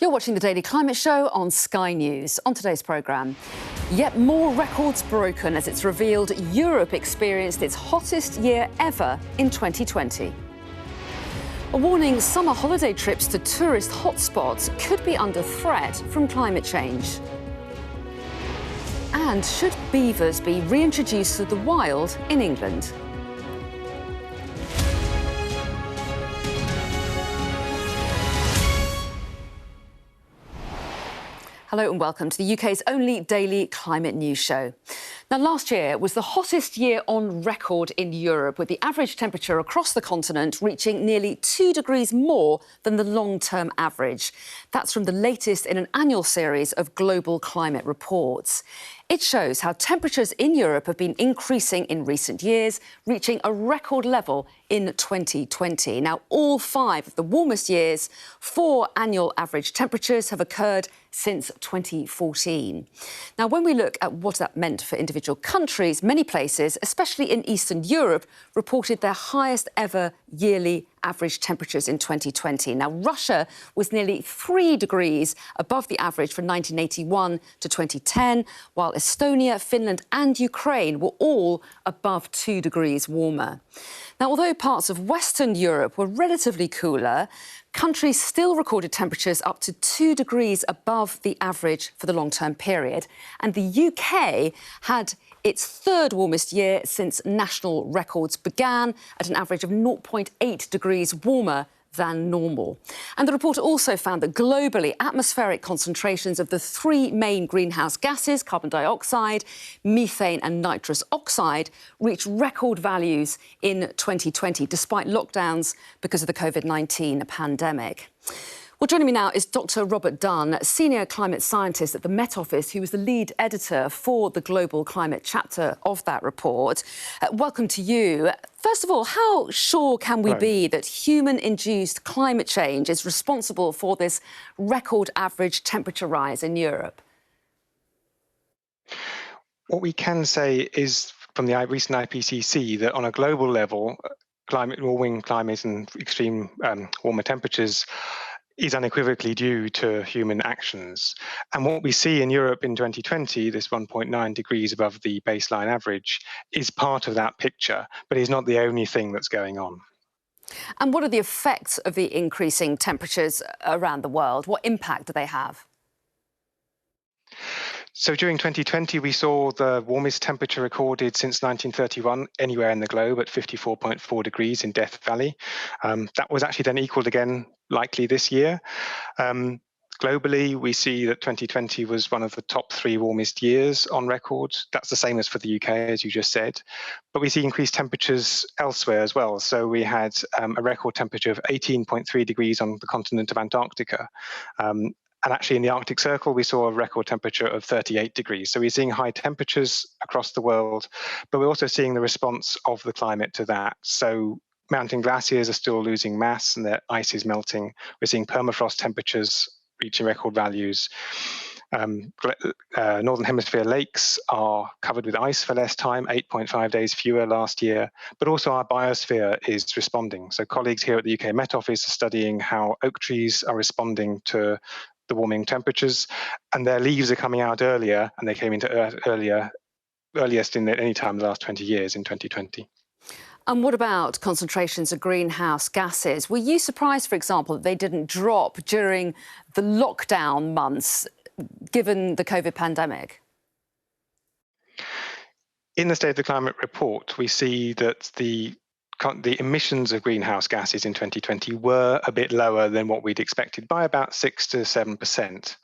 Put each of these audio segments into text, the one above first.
You're watching the Daily Climate Show on Sky News. On today's programme, yet more records broken as it's revealed Europe experienced its hottest year ever in 2020. A warning summer holiday trips to tourist hotspots could be under threat from climate change. And should beavers be reintroduced to the wild in England? Hello and welcome to the UK's only daily climate news show. Now, last year was the hottest year on record in Europe, with the average temperature across the continent reaching nearly 2 degrees more than the long-term average. That's from the latest in an annual series of global climate reports. It shows how temperatures in Europe have been increasing in recent years, reaching a record level in 2020. Now, all 5 of the warmest years for annual average temperatures have occurred since 2014. Now, when we look at what that meant for individual countries, many places, especially in Eastern Europe, reported their highest ever yearly average temperatures in 2020. Now, Russia was nearly 3 degrees above the average from 1981 to 2010, while Estonia, Finland and Ukraine were all above 2 degrees warmer. Now, although parts of Western Europe were relatively cooler, countries still recorded temperatures up to 2 degrees above the average for the long-term period. And the UK had its 3rd warmest year since national records began, at an average of 0.8 degrees warmer than normal. And the report also found that globally, atmospheric concentrations of the 3 main greenhouse gases, carbon dioxide, methane and nitrous oxide, reached record values in 2020, despite lockdowns because of the COVID-19 pandemic. Well, joining me now is Dr. Robert Dunn, Senior Climate Scientist at the Met Office, who was the lead editor for the Global Climate chapter of that report. Welcome to you. First of all, how sure can we be that human-induced climate change is responsible for this record average temperature rise in Europe? What we can say is, from the recent IPCC, that on a global level, warming climate and extreme warmer temperatures is unequivocally due to human actions. And what we see in Europe in 2020, this 1.9 degrees above the baseline average, is part of that picture, but is not the only thing that's going on. And what are the effects of the increasing temperatures around the world? What impact do they have? So during 2020, we saw the warmest temperature recorded since 1931 anywhere in the globe at 54.4 degrees in Death Valley. That was actually then equalled again, likely this year. Globally, we see that 2020 was one of the top 3 warmest years on record. That's the same as for the UK, as you just said. But we see increased temperatures elsewhere as well. So we had a record temperature of 18.3 degrees on the continent of Antarctica. And actually in the Arctic Circle, we saw a record temperature of 38 degrees. So we're seeing high temperatures across the world, but we're also seeing the response of the climate to that. So mountain glaciers are still losing mass and their ice is melting. We're seeing permafrost temperatures reaching record values. Northern Hemisphere lakes are covered with ice for less time, 8.5 days fewer last year, but also our biosphere is responding. So colleagues here at the UK Met Office are studying how oak trees are responding to the warming temperatures, and their leaves are coming out earlier, and they came into earth earliest in any time in the last 20 years in 2020. And what about concentrations of greenhouse gases? Were you surprised, for example, that they didn't drop during the lockdown months, given the COVID pandemic? In the State of the Climate report, we see that the emissions of greenhouse gases in 2020 were a bit lower than what we'd expected by about 6 to 7%.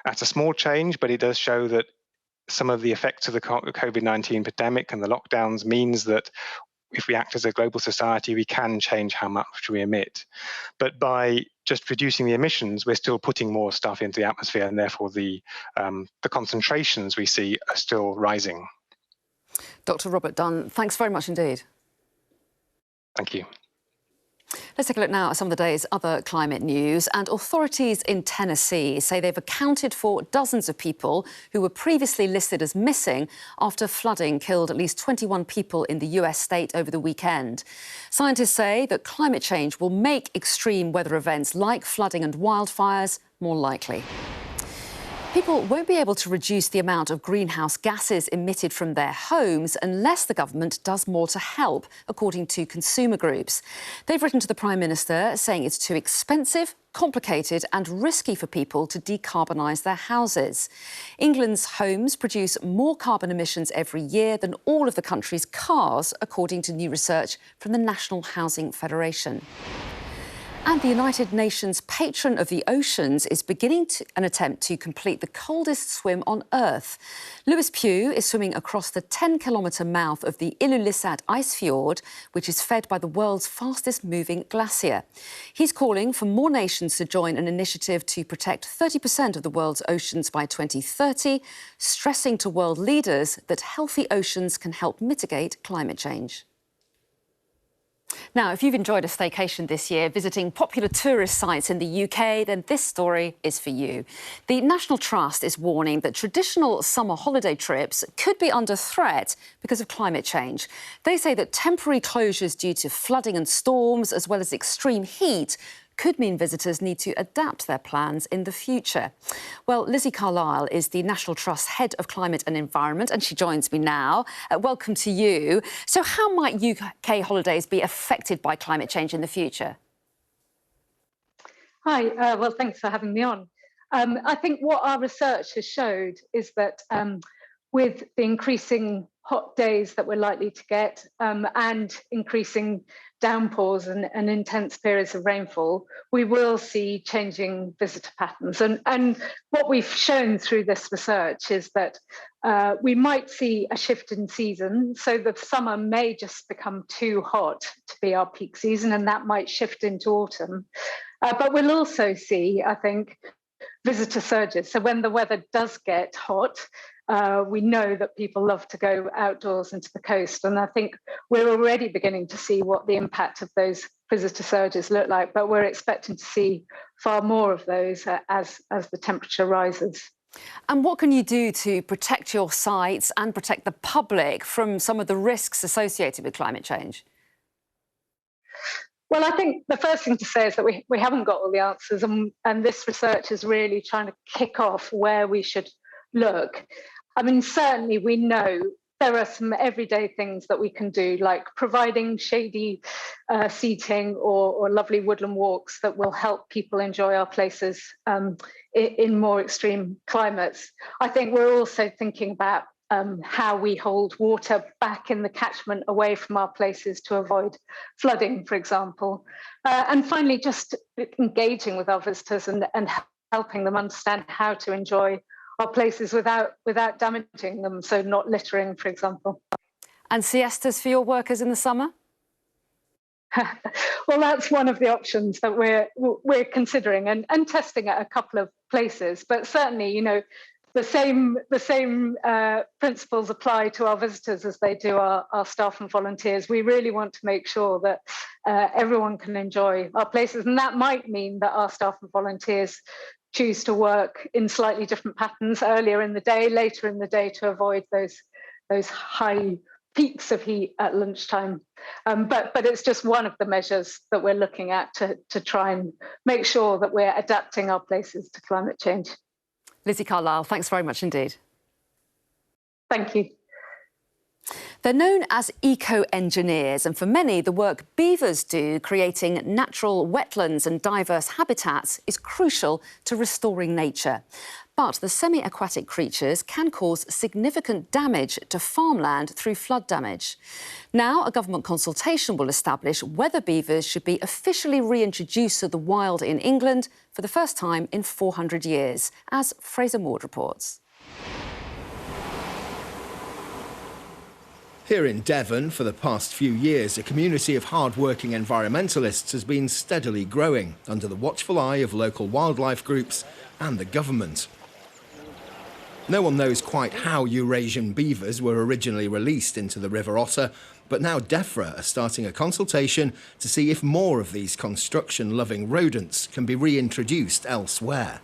That's a small change, but it does show that some of the effects of the COVID-19 pandemic and the lockdowns means that if we act as a global society, we can change how much we emit. But by just reducing the emissions, we're still putting more stuff into the atmosphere, and therefore the concentrations we see are still rising. Dr. Robert Dunn, thanks very much indeed. Thank you. Let's take a look now at some of the day's other climate news. And authorities in Tennessee say they've accounted for dozens of people who were previously listed as missing after flooding killed at least 21 people in the US state over the weekend. Scientists say that climate change will make extreme weather events like flooding and wildfires more likely. People won't be able to reduce the amount of greenhouse gases emitted from their homes unless the government does more to help, according to consumer groups. They've written to the Prime Minister saying it's too expensive, complicated and risky for people to decarbonise their houses. England's homes produce more carbon emissions every year than all of the country's cars, according to new research from the National Housing Federation. And the United Nations patron of the oceans is beginning an attempt to complete the coldest swim on Earth. Lewis Pugh is swimming across the 10-kilometre mouth of the Ilulissat ice fjord, which is fed by the world's fastest-moving glacier. He's calling for more nations to join an initiative to protect 30% of the world's oceans by 2030, stressing to world leaders that healthy oceans can help mitigate climate change. Now, if you've enjoyed a staycation this year visiting popular tourist sites in the UK, then this story is for you. The National Trust is warning that traditional summer holiday trips could be under threat because of climate change. They say that temporary closures due to flooding and storms, as well as extreme heat, could mean visitors need to adapt their plans in the future. Well, Lizzie Carlisle is the National Trust's Head of Climate and Environment, and she joins me now. Welcome to you. So how might UK holidays be affected by climate change in the future? Hi, well, thanks for having me on. I think what our research has showed is that with the increasing hot days that we're likely to get and increasing downpours and intense periods of rainfall, we will see changing visitor patterns. And what we've shown through this research is that we might see a shift in season. So the summer may just become too hot to be our peak season, and that might shift into autumn. But we'll also see, I think, visitor surges. So when the weather does get hot, we know that people love to go outdoors and to the coast. And I think we're already beginning to see what the impact of those visitor surges look like, but we're expecting to see far more of those as the temperature rises. And what can you do to protect your sites and protect the public from some of the risks associated with climate change? Well, I think the first thing to say is that we haven't got all the answers, and this research is really trying to kick off where we should look. I mean, certainly we know there are some everyday things that we can do, like providing shady seating or lovely woodland walks that will help people enjoy our places in more extreme climates. I think we're also thinking about how we hold water back in the catchment away from our places to avoid flooding, for example. And finally, just engaging with our visitors and helping them understand how to enjoy our places without damaging them, so not littering, for example. And siestas for your workers in the summer? Well, that's one of the options that we're considering and testing at a couple of places. But certainly, you know, the same principles apply to our visitors as they do our staff and volunteers. We really want to make sure that everyone can enjoy our places, and that might mean that our staff and volunteers choose to work in slightly different patterns earlier in the day, later in the day, to avoid those high peaks of heat at lunchtime. But it's just one of the measures that we're looking at to try and make sure that we're adapting our places to climate change. Lizzie Carlisle, thanks very much indeed. Thank you. They're known as eco-engineers, and for many, the work beavers do, creating natural wetlands and diverse habitats, is crucial to restoring nature. But the semi-aquatic creatures can cause significant damage to farmland through flood damage. Now, a government consultation will establish whether beavers should be officially reintroduced to the wild in England for the first time in 400 years, as Fraser Maud reports. Here in Devon, for the past few years, a community of hard-working environmentalists has been steadily growing under the watchful eye of local wildlife groups and the government. No one knows quite how Eurasian beavers were originally released into the River Otter, But now DEFRA are starting a consultation to see if more of these construction-loving rodents can be reintroduced elsewhere.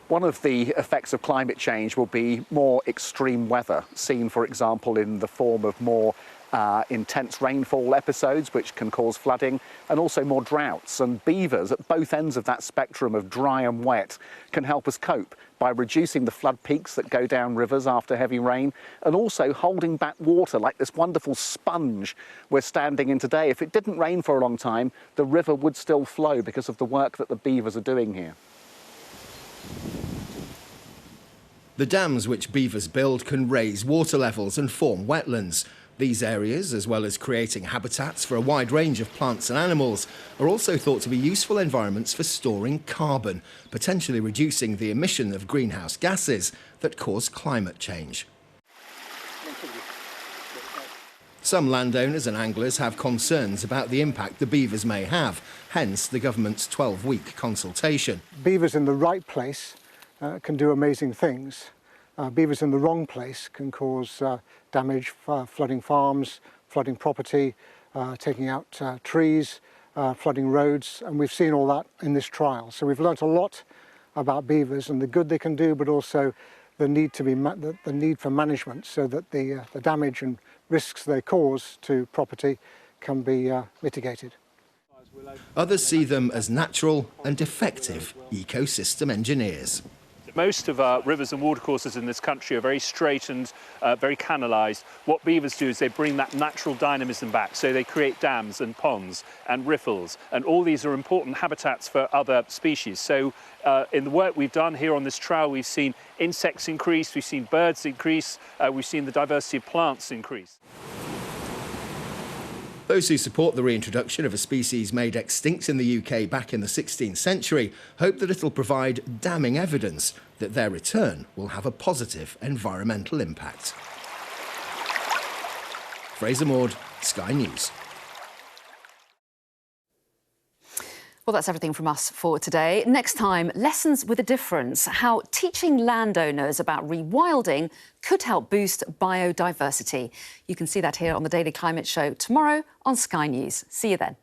One of the effects of climate change will be more extreme weather, seen, for example, in the form of more intense rainfall episodes, which can cause flooding, and also more droughts. And beavers, at both ends of that spectrum of dry and wet, can help us cope by reducing the flood peaks that go down rivers after heavy rain, and also holding back water like this wonderful sponge we're standing in today. If it didn't rain for a long time, the river would still flow because of the work that the beavers are doing here. The dams which beavers build can raise water levels and form wetlands. These areas, as well as creating habitats for a wide range of plants and animals, are also thought to be useful environments for storing carbon, potentially reducing the emission of greenhouse gases that cause climate change. Some landowners and anglers have concerns about the impact the beavers may have, hence the government's 12-week consultation. Beavers in the right place can do amazing things. Beavers in the wrong place can cause damage, flooding farms, flooding property, taking out trees, flooding roads, and we've seen all that in this trial. So we've learnt a lot about beavers and the good they can do, but also the need for management so that the damage and risks they cause to property can be mitigated. Others see them as natural and effective ecosystem engineers. Most of our rivers and watercourses in this country are very straight and very canalised. What beavers do is they bring that natural dynamism back. So they create dams and ponds and riffles, and all these are important habitats for other species. So in the work we've done here on this trail, we've seen insects increase, we've seen birds increase, we've seen the diversity of plants increase. Those who support the reintroduction of a species made extinct in the UK back in the 16th century hope that it'll provide damning evidence that their return will have a positive environmental impact. Fraser Maud, Sky News. Well, that's everything from us for today. Next time, lessons with a difference, how teaching landowners about rewilding could help boost biodiversity. You can see that here on the Daily Climate Show tomorrow on Sky News. See you then.